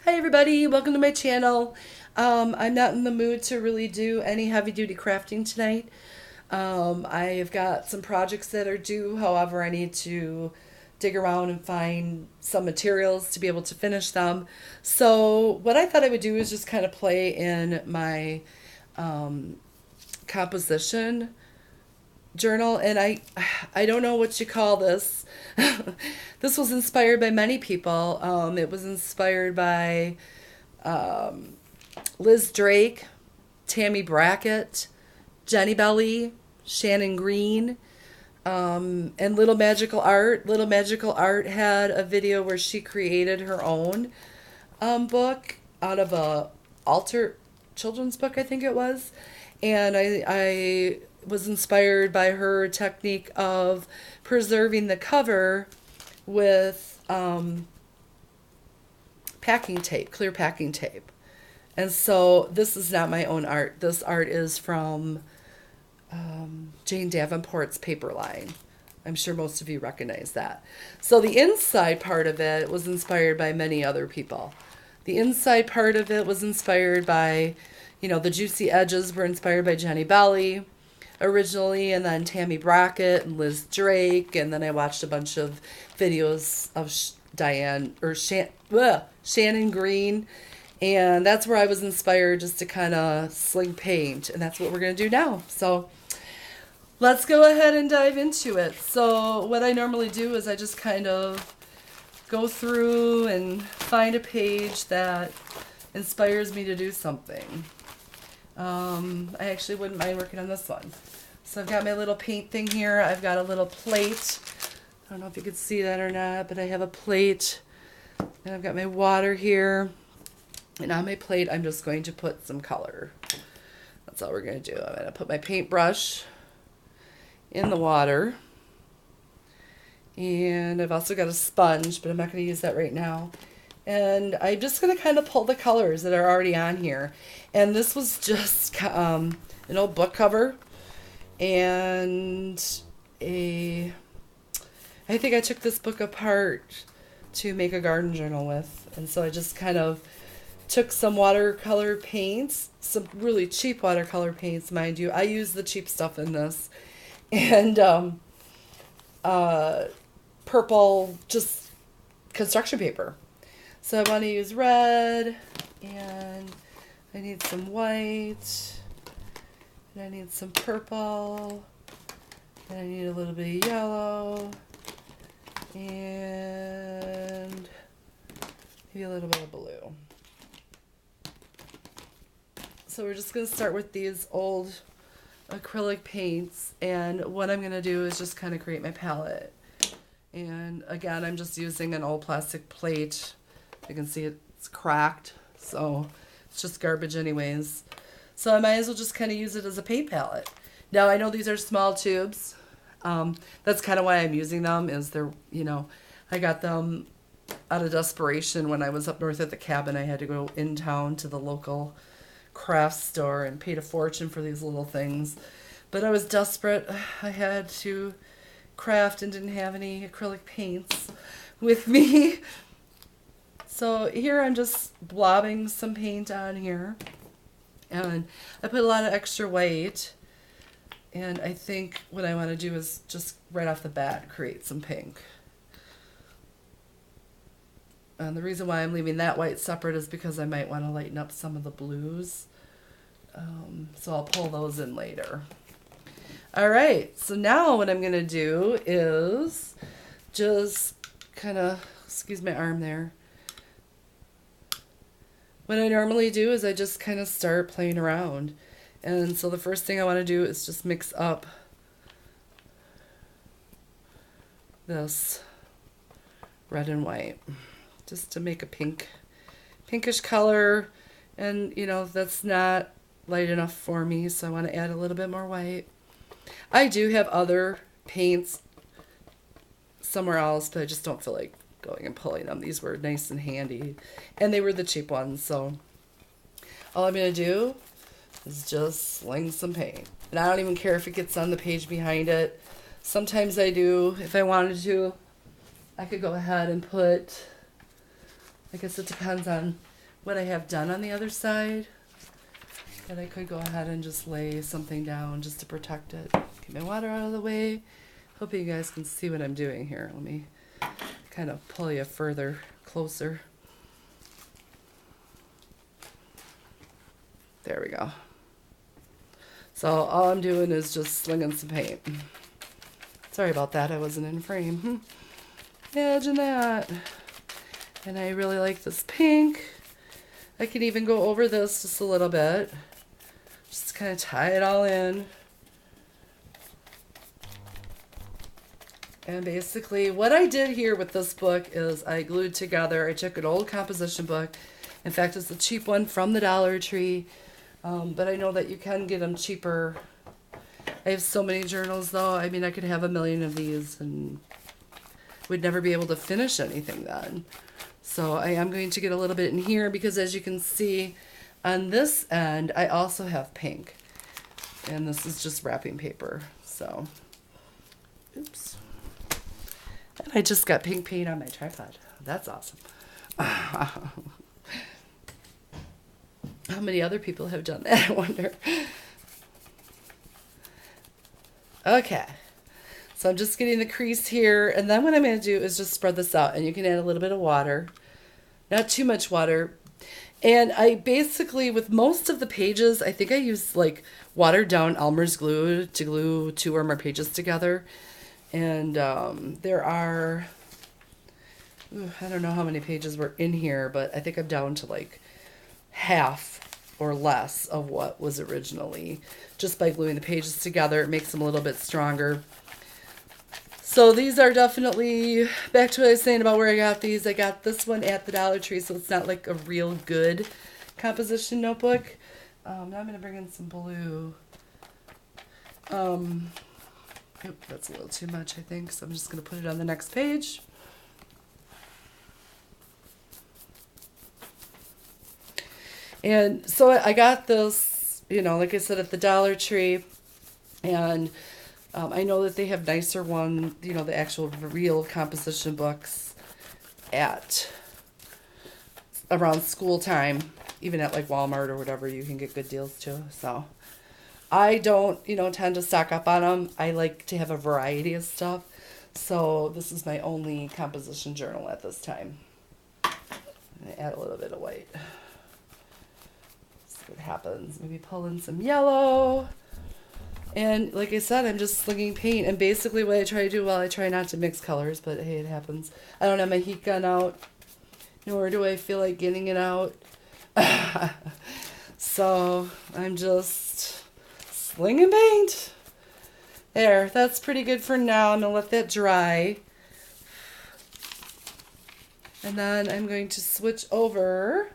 Hi everybody, welcome to my channel. I'm not in the mood to really do any heavy duty crafting tonight. I've got some projects that are due, however I need to dig around and find some materials to be able to finish them. So what I thought I would do is just kind of play in my composition journal, and I don't know what you call this. This was inspired by many people. It was inspired by Liz Drake, Tammy Brackett, Jenny Belly, Shannon Green, and Little Magical Art. Little Magical Art had a video where she created her own book out of a alter children's book, I think it was, and I was inspired by her technique of preserving the cover with packing tape, clear packing tape. And so this is not my own art. This art is from Jane Davenport's paper line. I'm sure most of you recognize that. So the inside part of it was inspired by many other people. The inside part of it was inspired by, the juicy edges were inspired by Jenny Belly originally, and then Tammy Brackett and Liz Drake, and then I watched a bunch of videos of Shannon Green, and that's where I was inspired just to kind of sling paint, and that's what we're going to do now. So let's go ahead and dive into it. So what I normally do is I just kind of go through and find a page that inspires me to do something. I actually wouldn't mind working on this one. So I've got my little paint thing here. I've got a little plate. I don't know if you can see that or not, but I have a plate. And I've got my water here. And on my plate, I'm just going to put some color. That's all we're going to do. I'm going to put my paintbrush in the water. And I've also got a sponge, but I'm not going to use that right now. And I'm just going to kind of pull the colors that are already on here. And this was just an old book cover. And I think I took this book apart to make a garden journal with. And so I just kind of took some watercolor paints, some really cheap watercolor paints, mind you. I use the cheap stuff in this. And purple, just construction paper. So I want to use red, and I need some white, and I need some purple, and I need a little bit of yellow, and maybe a little bit of blue. So we're just going to start with these old acrylic paints, and what I'm going to do is just kind of create my palette. And again, I'm just using an old plastic plate. You can see it's cracked, so it's just garbage anyways. So I might as well just kind of use it as a paint palette. Now I know these are small tubes. That's kind of why I'm using them, is they're, I got them out of desperation when I was up north at the cabin. I had to go in town to the local craft store and paid a fortune for these little things. But I was desperate. I had to craft and didn't have any acrylic paints with me. So here I'm just blobbing some paint on here, and I put a lot of extra white, and I think what I want to do is just right off the bat create some pink. And the reason why I'm leaving that white separate is because I might want to lighten up some of the blues, so I'll pull those in later. Alright, so now what I'm going to do is just kind of, excuse my arm there. What I normally do is I just kind of start playing around. And so the first thing I want to do is just mix up this red and white, just to make a pinkish color. And, that's not light enough for me, so I want to add a little bit more white. I do have other paints somewhere else, but I just don't feel like going and pulling them. These were nice and handy, and they were the cheap ones, so all I'm going to do is just sling some paint. And I don't even care if it gets on the page behind it. Sometimes I do. If I wanted to, I could go ahead and put, I guess it depends on what I have done on the other side. And I could go ahead and just lay something down just to protect it. Get my water out of the way. Hope you guys can see what I'm doing here. Let me kind of pull you further, closer. There we go. So all I'm doing is just slinging some paint. Sorry about that, I wasn't in frame. Imagine that. And I really like this pink. I can even go over this just a little bit. Just kind of tie it all in. And basically what I did here with this book is I glued together, I took an old composition book. In fact, it's a cheap one from the Dollar Tree. But I know that you can get them cheaper. I have so many journals though. I mean, I could have 1,000,000 of these and would never be able to finish anything then. So I am going to get a little bit in here because as you can see on this end, I also have pink. And this is just wrapping paper. So, oops. And I just got pink paint on my tripod. That's awesome. How many other people have done that, I wonder. Okay. So I'm just getting the crease here. And then what I'm going to do is just spread this out. And you can add a little bit of water. Not too much water. And I basically, with most of the pages, I think I use like watered down Elmer's glue to glue 2 or more pages together. And there are, I don't know how many pages were in here, but I think I'm down to like half or less of what was originally. Just by gluing the pages together, it makes them a little bit stronger. So these are definitely, back to what I was saying about where I got these. I got this one at the Dollar Tree, so it's not like a real good composition notebook. Now I'm going to bring in some blue. That's a little too much, I think, so I'm just going to put it on the next page. And so I got this, you know, like I said, at the Dollar Tree. And I know that they have nicer one, you know, the actual real composition books at around school time, even at like Walmart or whatever, you can get good deals too. So I don't, you know, tend to stock up on them. I like to have a variety of stuff. So this is my only composition journal at this time. I'm going to add a little bit of white. See what happens. Maybe pull in some yellow. And like I said, I'm just slinging paint. And basically what I try to do, well, I try not to mix colors, but hey, it happens. I don't have my heat gun out, nor do I feel like getting it out. So I'm just slinging paint. There, that's pretty good for now. I'm going to let that dry. And then I'm going to switch over.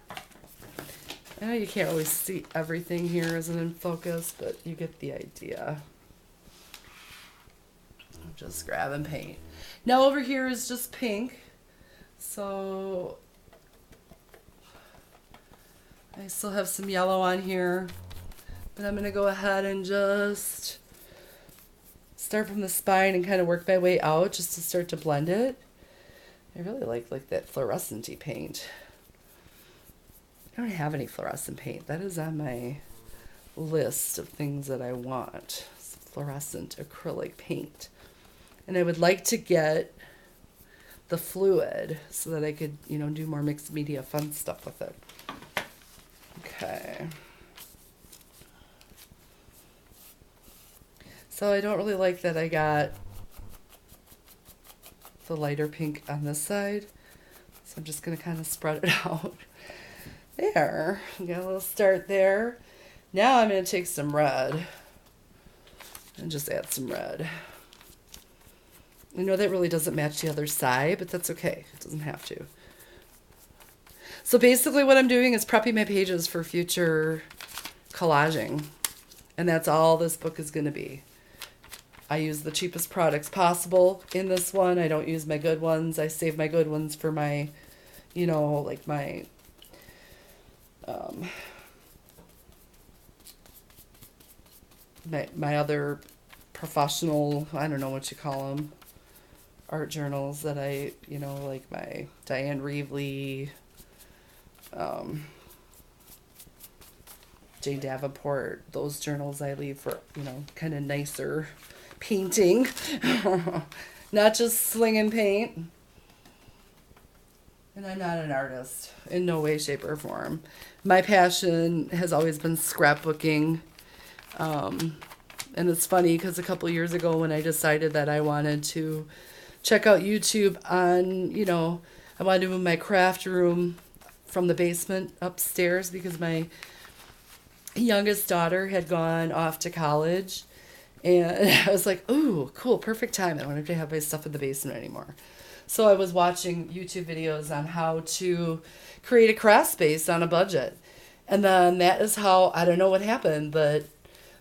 I know you can't really see everything here isn't in focus, but you get the idea. I'm just grabbing paint. Now over here is just pink. So I still have some yellow on here, but I'm going to go ahead and just start from the spine and kind of work my way out just to start to blend it. I really like that fluorescent-y paint. I don't have any fluorescent paint. That is on my list of things that I want. Fluorescent acrylic paint. And I would like to get the fluid so that I could, you know, do more mixed media fun stuff with it. Okay. So I don't really like that I got the lighter pink on this side. So I'm just going to kind of spread it out. There, got a little start there. Now I'm going to take some red and just add some red. I know that really doesn't match the other side, but that's okay. It doesn't have to. So basically what I'm doing is prepping my pages for future collaging. And that's all this book is going to be. I use the cheapest products possible in this one. I don't use my good ones. I save my good ones for my, you know, like my my other professional, I don't know what you call them, art journals that I, you know, like my Diane Reevely, Jane Davenport, those journals I leave for, kind of nicer painting. Not just slinging paint. And I'm not an artist in no way, shape, or form. My passion has always been scrapbooking. And it's funny because a couple years ago when I decided that I wanted to check out YouTube on, I wanted to move my craft room from the basement upstairs because my youngest daughter had gone off to college. And I was like, ooh, cool, perfect time. I don't have to have my stuff in the basement anymore. So I was watching YouTube videos on how to create a craft space on a budget. And then that is how, I don't know what happened, but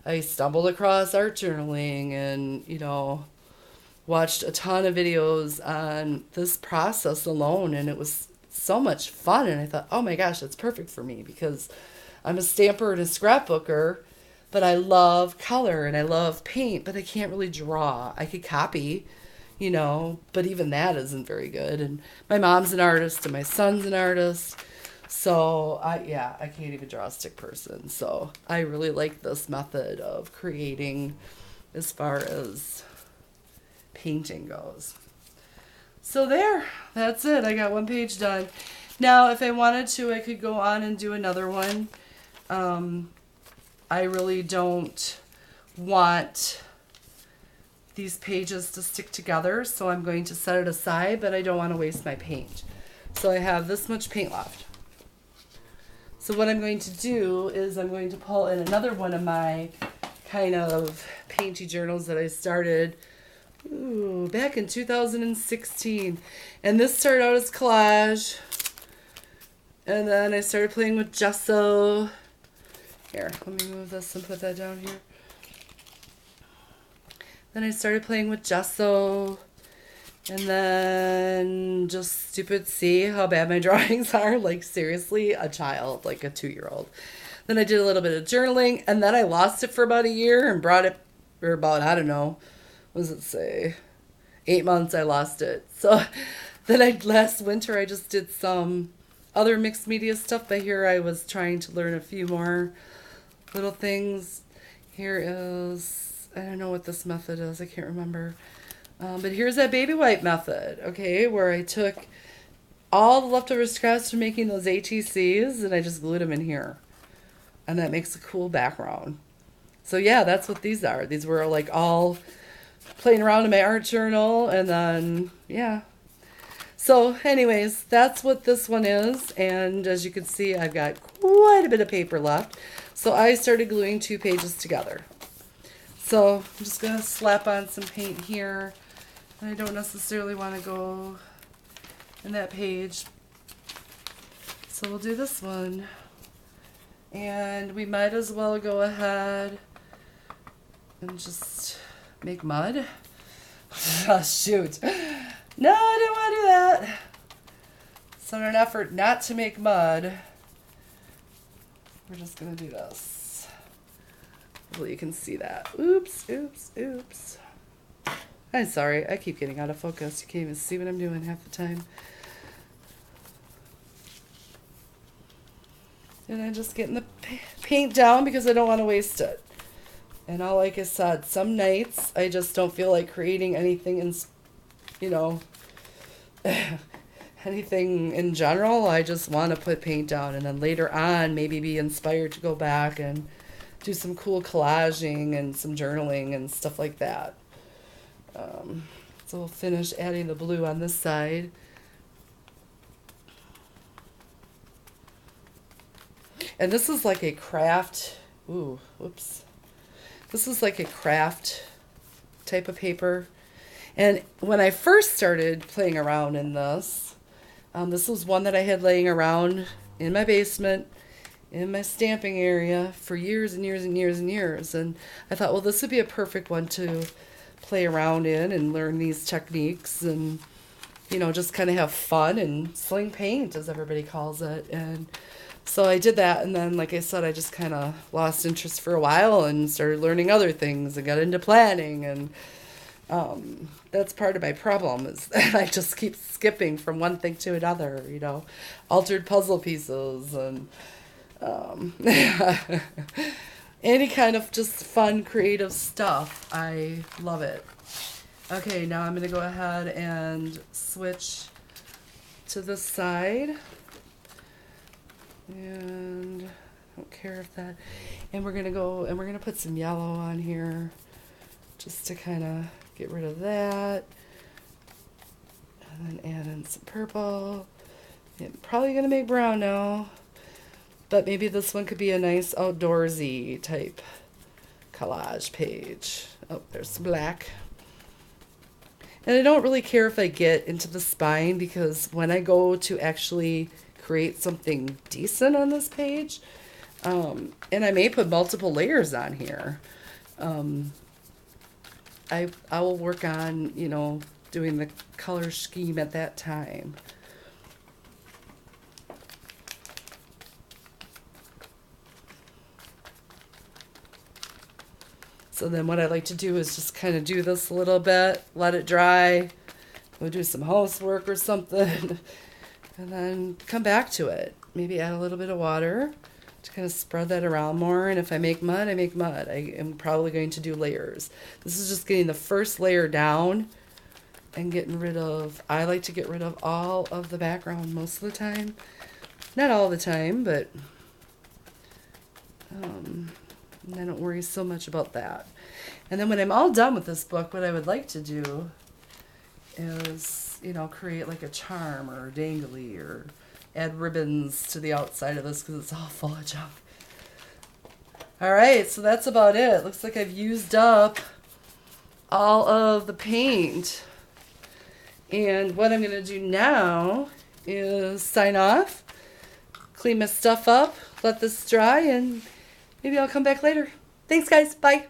I stumbled across art journaling and, watched a ton of videos on this process alone. And it was so much fun. And I thought, oh my gosh, that's perfect for me because I'm a stamper and a scrapbooker, but I love color and I love paint, but I can't really draw. I could copy, but even that isn't very good. And my mom's an artist and my son's an artist. So I can't even draw a stick person. So I really like this method of creating as far as painting goes. So that's it. I got one page done. Now, if I wanted to, I could go on and do another one. I really don't want these pages to stick together, so I'm going to set it aside, but I don't want to waste my paint. So I have this much paint left. So what I'm going to do is I'm going to pull in another one of my kind of painty journals that I started back in 2016. And this started out as collage. And then I started playing with gesso. Here, let me move this and put that down here. Then I started playing with gesso. And then just stupid see how bad my drawings are. Like seriously, a child, like a 2-year-old. Then I did a little bit of journaling. And then I lost it for about a year and brought it for about, I don't know, what does it say? 8 months I lost it. So then last winter I just did some other mixed media stuff. But here I was trying to learn a few more little things. Here is, I don't know what this method is. I can't remember. But here's that baby wipe method, okay, where I took all the leftover scraps from making those ATCs and I just glued them in here. And that makes a cool background. So yeah, that's what these are. These were like all playing around in my art journal and then, yeah. So anyways, that's what this one is. And as you can see, I've got quite a bit of paper left. So I started gluing 2 pages together. So I'm just going to slap on some paint here. I don't necessarily want to go in that page. So we'll do this one. And we might as well go ahead and just make mud. Oh, shoot. No, I didn't want to do that. So in an effort not to make mud, we're just going to do this. Hopefully you can see that. Oops, oops, oops. I'm sorry. I keep getting out of focus. You can't even see what I'm doing half the time. And I'm just getting the paint down because I don't want to waste it. And all, like I said, some nights I just don't feel like creating anything in, anything in general. I just want to put paint down and then later on maybe be inspired to go back and do some cool collaging and some journaling and stuff like that. So we'll finish adding the blue on this side. And this is like a craft, This is like a craft type of paper. And when I first started playing around in this, this was one that I had laying around in my basement, in my stamping area for years and years and years and years. And I thought, well, this would be a perfect one to play around in and learn these techniques and, just kind of have fun and sling paint, as everybody calls it. And so I did that. And then, like I said, I just kind of lost interest for a while and started learning other things and got into planning. And that's part of my problem is that I just keep skipping from one thing to another, altered puzzle pieces and Any kind of just fun, creative stuff. I love it. Okay, now I'm going to go ahead and switch to the side. And I don't care if that... And we're going to go and we're going to put some yellow on here just to kind of get rid of that. And then add in some purple. I'm probably going to make brown now. But maybe this one could be a nice outdoorsy type collage page. Oh, there's some black. And I don't really care if I get into the spine, because when I go to actually create something decent on this page, and I may put multiple layers on here, I will work on, you know, doing the color scheme at that time. So then what I like to do is just kind of do this a little bit, let it dry, go do some housework or something, and then come back to it. Maybe add a little bit of water to kind of spread that around more. And if I make mud, I make mud. I am probably going to do layers. This is just getting the first layer down and getting rid of, I like to get rid of all of the background most of the time. Not all the time, but I don't worry so much about that. And then when I'm all done with this book, what I would like to do is, you know, create like a charm or a dangly, or add ribbons to the outside of this because it's all full of junk. All right, so that's about it. Looks like I've used up all of the paint. And what I'm going to do now is sign off, clean my stuff up, let this dry, and maybe I'll come back later. Thanks, guys. Bye.